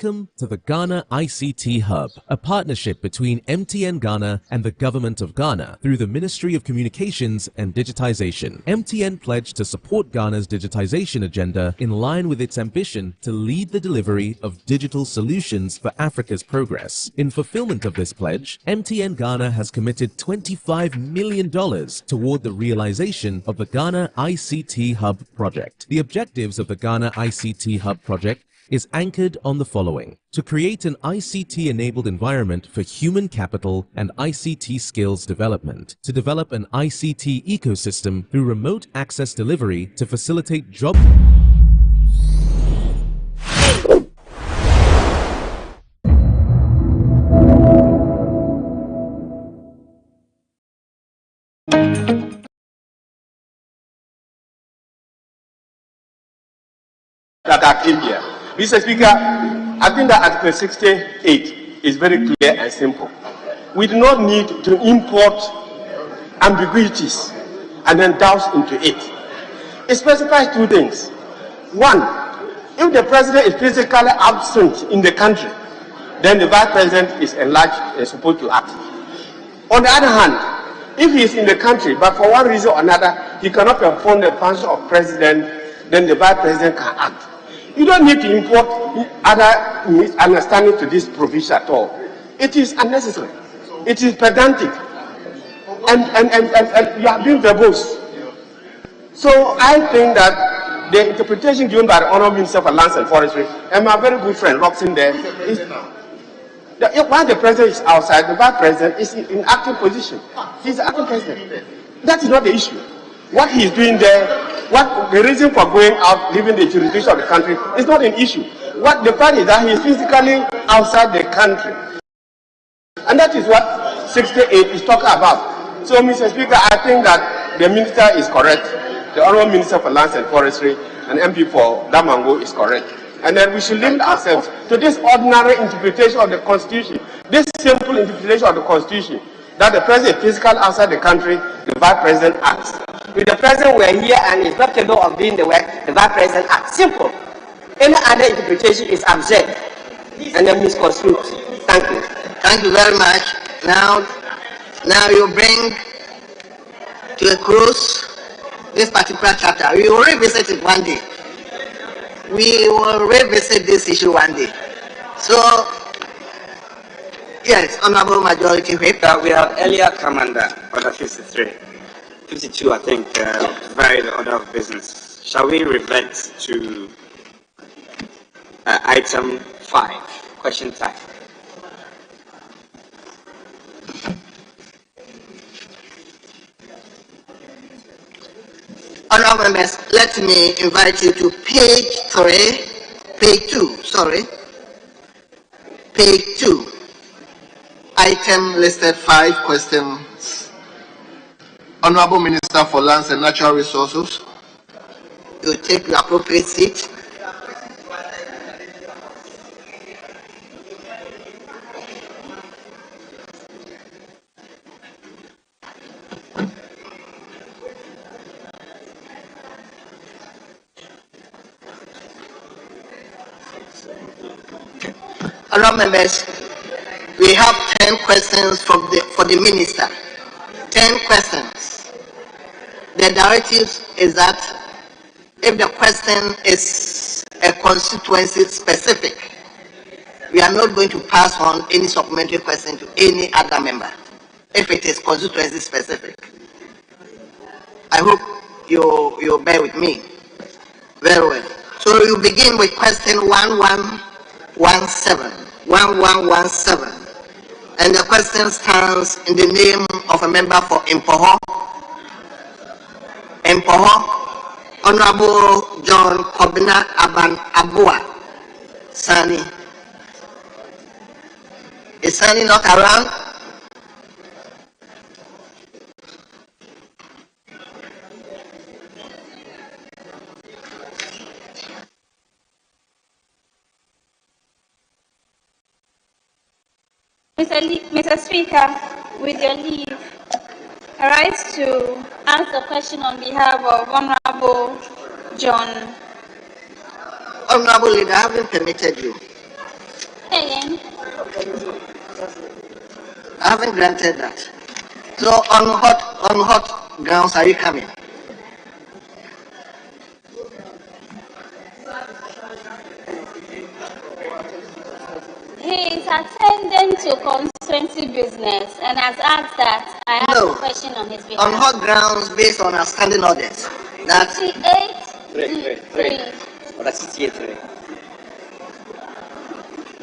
Welcome to the Ghana ICT Hub, a partnership between MTN Ghana and the Government of Ghana through the Ministry of Communications and Digitization. MTN pledged to support Ghana's digitization agenda in line with its ambition to lead the delivery of digital solutions for Africa's progress. In fulfillment of this pledge, MTN Ghana has committed $25 million toward the realization of the Ghana ICT Hub project. The objectives of the Ghana ICT Hub project is anchored on the following: to create an ICT-enabled environment for human capital and ICT skills development, to develop an ICT ecosystem through remote access delivery to facilitate job. That I came here. Mr. Speaker, I think that Article 68 is very clear and simple. We do not need to import ambiguities and then douse into it. It specifies two things. One, if the president is physically absent in the country, then the vice president is enlarged and supposed to act. On the other hand, if he is in the country, but for one reason or another, he cannot perform the function of president, then the vice president can act. You don't need to import other misunderstanding to this provision at all. It is unnecessary. It is pedantic. And you have been verbose. So I think that the interpretation given by the Honourable Minister for Lands and Forestry and my very good friend Robson there is that while the president is outside, the vice president is in acting position. He's the acting president. That is not the issue. What he is doing there, what the reason for going out, leaving the jurisdiction of the country, is not an issue. What the fact is that he is physically outside the country. And that is what 68 is talking about. So, Mr. Speaker, I think that the minister is correct. The Honourable Minister for Lands and Forestry and MP for Damango is correct. And then we should limit ourselves to this ordinary interpretation of the Constitution, this simple interpretation of the Constitution, that the president is physically outside the country, the vice president acts. If the president were here and is not capable of doing the work, the vice president acts. Simple. Any other interpretation is absurd and then misconstrued. Thank you. Thank you very much. Now you bring to a close this particular chapter. We will revisit it one day. We will revisit this issue one day. So, yes, Honorable Majority Whip. We have earlier come under Order 53. 52, I think, vary the order of business. Shall we revert to item 5, question time? Honorable members, let me invite you to page 2. Item listed 5 questions. Honorable Minister for Lands and Natural Resources, you take the appropriate seat. Honorable members, we have 10 questions for the minister. 10 questions. The directive is that if the question is a constituency specific, we are not going to pass on any supplementary question to any other member if it is constituency specific. I hope you bear with me. Very well. So you begin with question 1117. And the question stands in the name of a member for Impoho, Honorable John Kobina Aban Abua Sani. Is Sani not around? Mr. Speaker, with your leave, I rise to ask a question on behalf of Honorable John. Honorable Leader, I haven't permitted you. Again. I haven't granted that. So on hot grounds are you coming? He is attending to constituency business and has asked that I have a question on his behalf. On hot grounds based on our standing orders. That's 68.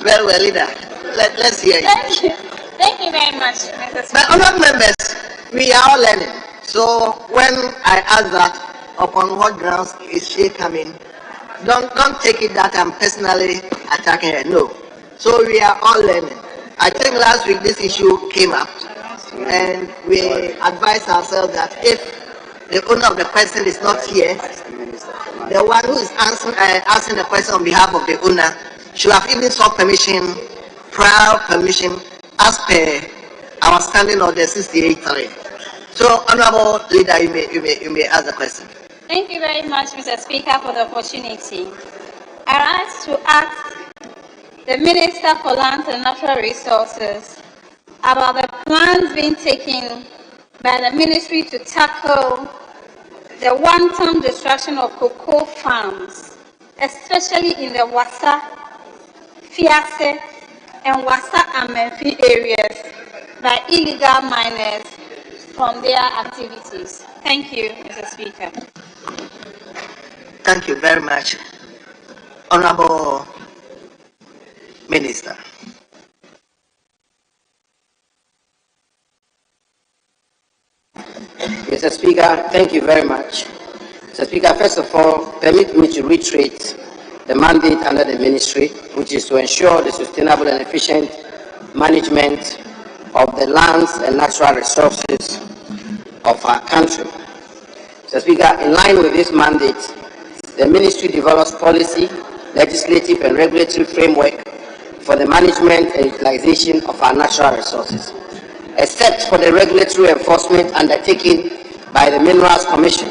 Very well, leader. Let's hear you. Thank you. Thank you very much, Mr. Speaker. But honored members, we are all learning. So when I ask that, upon what grounds is she coming, don't take it that I'm personally attacking her. No. So we are all learning. I think last week this issue came up, and we advised ourselves that if the owner of the question is not here, the one who is asking the question on behalf of the owner should have even sought permission, prior permission, as per our standing order 68.3. So, Honorable Leader, you may ask the question. Thank you very much, Mr. Speaker, for the opportunity. I rise to ask the Minister for Lands and Natural Resources about the plans being taken by the Ministry to tackle the wanton destruction of cocoa farms, especially in the Wassa, Fiase, and Wassa Amenfi areas by illegal miners from their activities. Thank you, Mr. Speaker. Thank you very much, Honorable Minister. Mr. Speaker, thank you very much. Mr. Speaker, first of all, permit me to reiterate the mandate under the ministry, which is to ensure the sustainable and efficient management of the lands and natural resources of our country. Mr. Speaker, in line with this mandate, the ministry develops policy, legislative and regulatory framework for the management and utilization of our natural resources. Except for the regulatory enforcement undertaken by the Minerals Commission,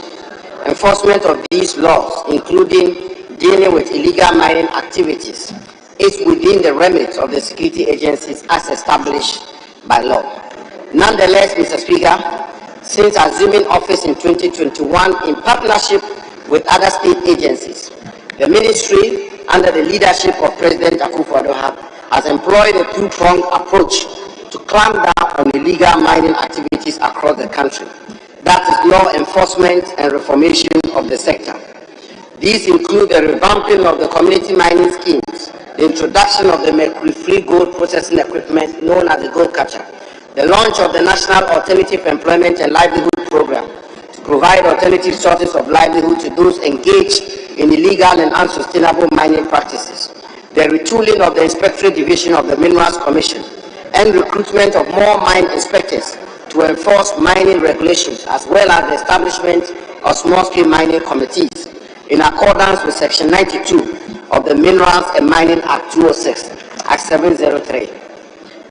enforcement of these laws, including dealing with illegal mining activities, is within the remit of the security agencies as established by law. Nonetheless, Mr. Speaker, since assuming office in 2021 in partnership with other state agencies, the ministry, under the leadership of President Akufo-Addo, has employed a two-pronged approach to clamp down on illegal mining activities across the country. That is law enforcement and reformation of the sector. These include the revamping of the community mining schemes, the introduction of the mercury-free gold processing equipment known as the gold catcher, the launch of the National Alternative Employment and Livelihood Program to provide alternative sources of livelihood to those engaged in illegal and unsustainable mining practices, the retooling of the Inspectorate Division of the Minerals Commission, and recruitment of more mine inspectors to enforce mining regulations, as well as the establishment of small-scale mining committees in accordance with Section 92 of the Minerals and Mining Act 206, Act 703.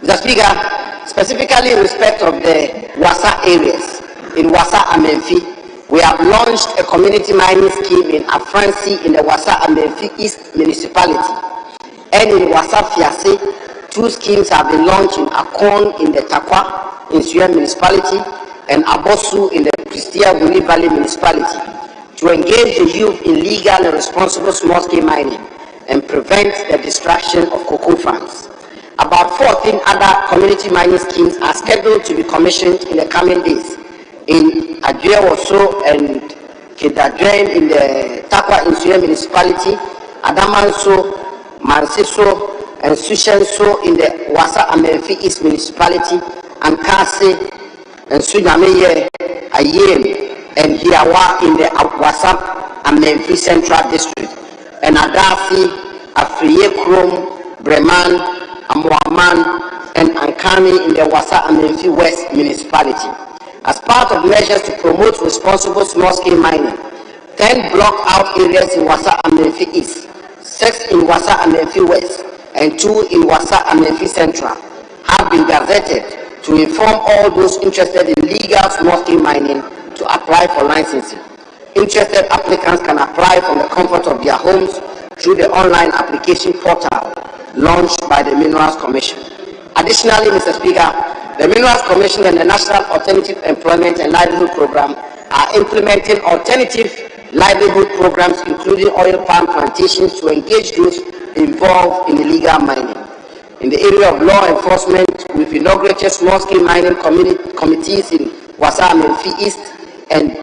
Mr. Speaker, specifically in respect of the Wassa areas, in Wassa Amenfi, we have launched a community mining scheme in Afransi in the Wassa Amenfi East Municipality, and in Wassa Fiase, 2 schemes have been launched in Akon in the Takwa in Suya Municipality and Abosu in the Pristia Guli Valley Municipality to engage the youth in legal and responsible small-scale mining and prevent the destruction of cocoa farms. About 14 other community mining schemes are scheduled to be commissioned in the coming days in Adjewoso and Kedadren in the Takwa in Suya Municipality, Adamanso, Mansiso, and Sushenso in the Wassa Amenfi East Municipality, and Kase and Sunyameye, Ayem, and Hiawa in the Wassa Amenfi Central District, and Adafi, Afriye Krom, Breman, Amuaman, and Ankani in the Wassa Amenfi West Municipality. As part of measures to promote responsible small-scale mining, 10 block-out areas in Wassa Amenfi East, 6 in Wassa Amenfi West, and 2 in Wassa Amenfi Central have been gazetted to inform all those interested in legal small-scale mining to apply for licensing. Interested applicants can apply from the comfort of their homes through the online application portal launched by the Minerals Commission. Additionally, Mr. Speaker, the Minerals Commission and the National Alternative Employment and Livelihood Program are implementing alternative livelihood programs, including oil palm plantations, to engage those involved in illegal mining. In the area of law enforcement, we've inaugurated small-scale mining committees in Wasa Amenfi East and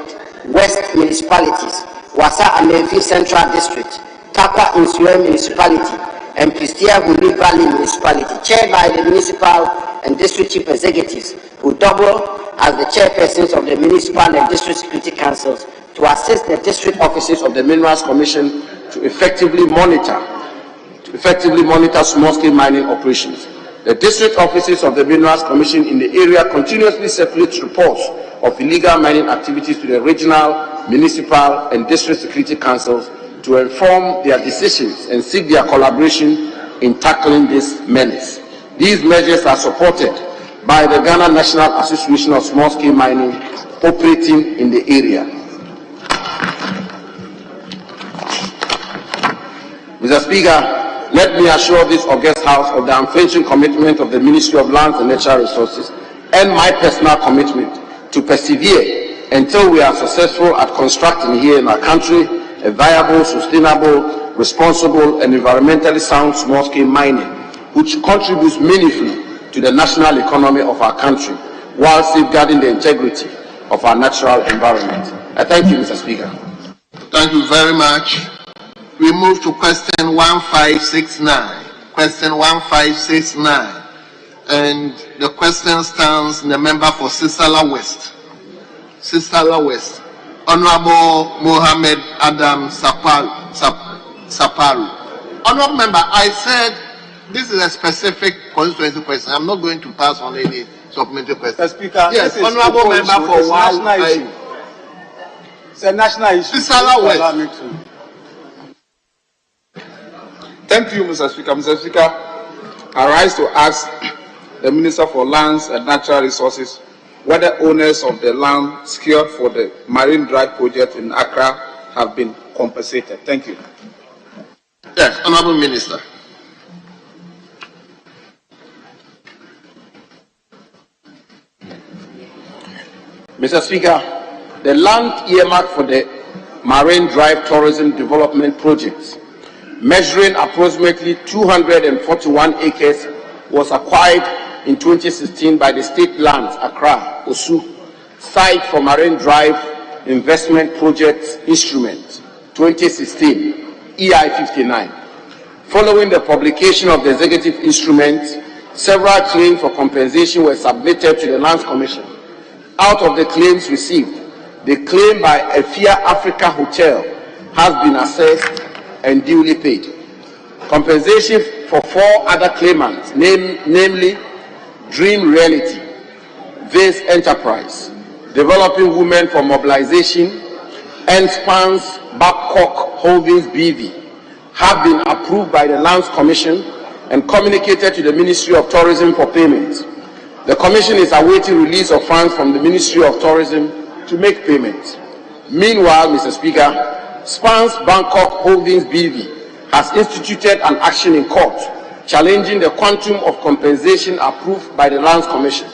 West municipalities, Wasa Amenfi Central District, Tapa Insue Municipality, and Pristia Huli Valley Municipality, chaired by the municipal and district chief executives, who double as the chairpersons of the municipal and district security councils to assist the district offices of the Minerals Commission to effectively monitor small-scale mining operations. The district offices of the Minerals Commission in the area continuously circulate reports of illegal mining activities to the regional, municipal, and district security councils to inform their decisions and seek their collaboration in tackling this menace. These measures are supported by the Ghana National Association of Small-Scale Mining operating in the area. Mr. Speaker, let me assure this august House of the unflinching commitment of the Ministry of Lands and Natural Resources and my personal commitment to persevere until we are successful at constructing here in our country a viable, sustainable, responsible, and environmentally sound small-scale mining, which contributes meaningfully to the national economy of our country while safeguarding the integrity of our natural environment. I thank you, Mr. Speaker. Thank you very much. We move to question 1569. Question 1569. And the question stands in the member for Sisala West. Sisala West. Honorable Mohammed Adam Saparu. Honorable member, I said this is a specific constituency question. I'm not going to pass on any supplementary question. Mr. Speaker, yes, honorable member for one. It's a national issue. Sisala West. Thank you, Mr. Speaker. Mr. Speaker, I rise to ask the Minister for Lands and Natural Resources whether owners of the land secured for the Marine Drive project in Accra have been compensated. Thank you. Yes, Honorable Minister. Mr. Speaker, the land earmarked for the Marine Drive Tourism Development Project, measuring approximately 241 acres, was acquired in 2016 by the State Lands, Accra, Osu, site for Marine Drive Investment Project Instrument 2016, EI 59. Following the publication of the executive instrument, several claims for compensation were submitted to the Lands Commission. Out of the claims received, the claim by Efia Africa Hotel has been assessed and duly paid. Compensation for 4 other claimants, namely Dream Reality, Vase Enterprise, Developing Women for Mobilization, and Spans Babcock Holdings BV, have been approved by the Lands Commission and communicated to the Ministry of Tourism for payment. The Commission is awaiting release of funds from the Ministry of Tourism to make payments. Meanwhile, Mr. Speaker, Spans Bangkok Holdings BV has instituted an action in court challenging the quantum of compensation approved by the Lands Commission.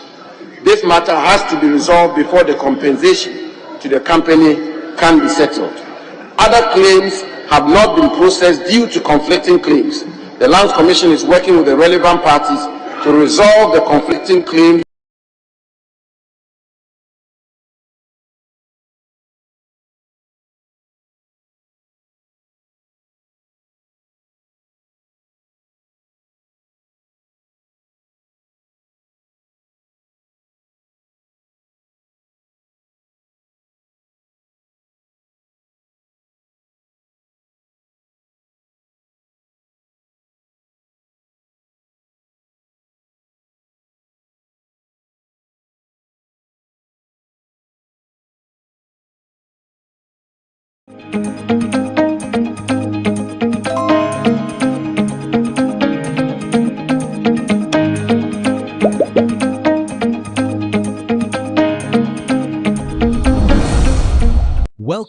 This matter has to be resolved before the compensation to the company can be settled. Other claims have not been processed due to conflicting claims. The Lands Commission is working with the relevant parties to resolve the conflicting claims.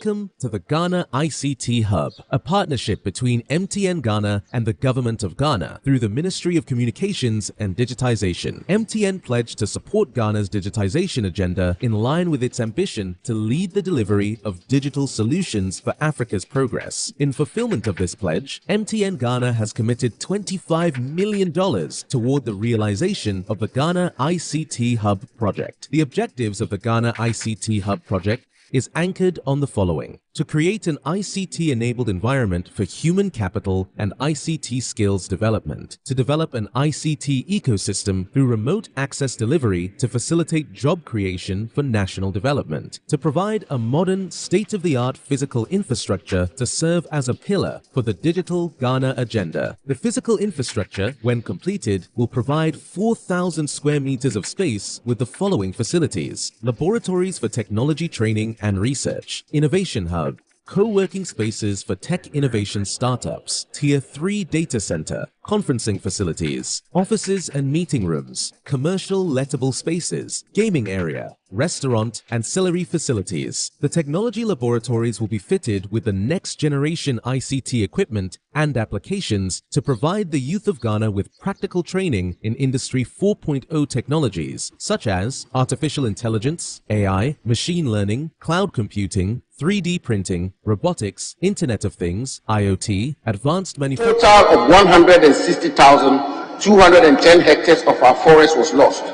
Welcome to the Ghana ICT Hub, a partnership between MTN Ghana and the Government of Ghana through the Ministry of Communications and Digitization. MTN pledged to support Ghana's digitization agenda in line with its ambition to lead the delivery of digital solutions for Africa's progress. In fulfillment of this pledge, MTN Ghana has committed $25 million toward the realization of the Ghana ICT Hub project. The objectives of the Ghana ICT Hub project is anchored on the following: to create an ICT-enabled environment for human capital and ICT skills development, to develop an ICT ecosystem through remote access delivery to facilitate job creation for national development, to provide a modern, state-of-the-art physical infrastructure to serve as a pillar for the digital Ghana agenda. The physical infrastructure, when completed, will provide 4,000 square meters of space with the following facilities: laboratories for technology training and research, innovation hub, co-working spaces for tech innovation startups, Tier 3 data center, conferencing facilities, offices and meeting rooms, commercial lettable spaces, gaming area, restaurant, ancillary facilities. The technology laboratories will be fitted with the next generation ICT equipment and applications to provide the youth of Ghana with practical training in Industry 4.0 technologies such as artificial intelligence, AI, machine learning, cloud computing, 3D printing, robotics, Internet of Things, IoT, advanced manufacturing. Total of 160,210 hectares of our forest was lost.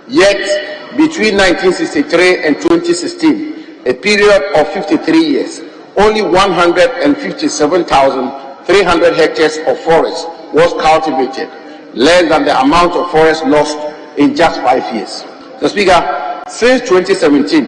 Yet, between 1963 and 2016, a period of 53 years, only 157,300 hectares of forest was cultivated, less than the amount of forest lost in just 5 years. Mr. Speaker, since 2017,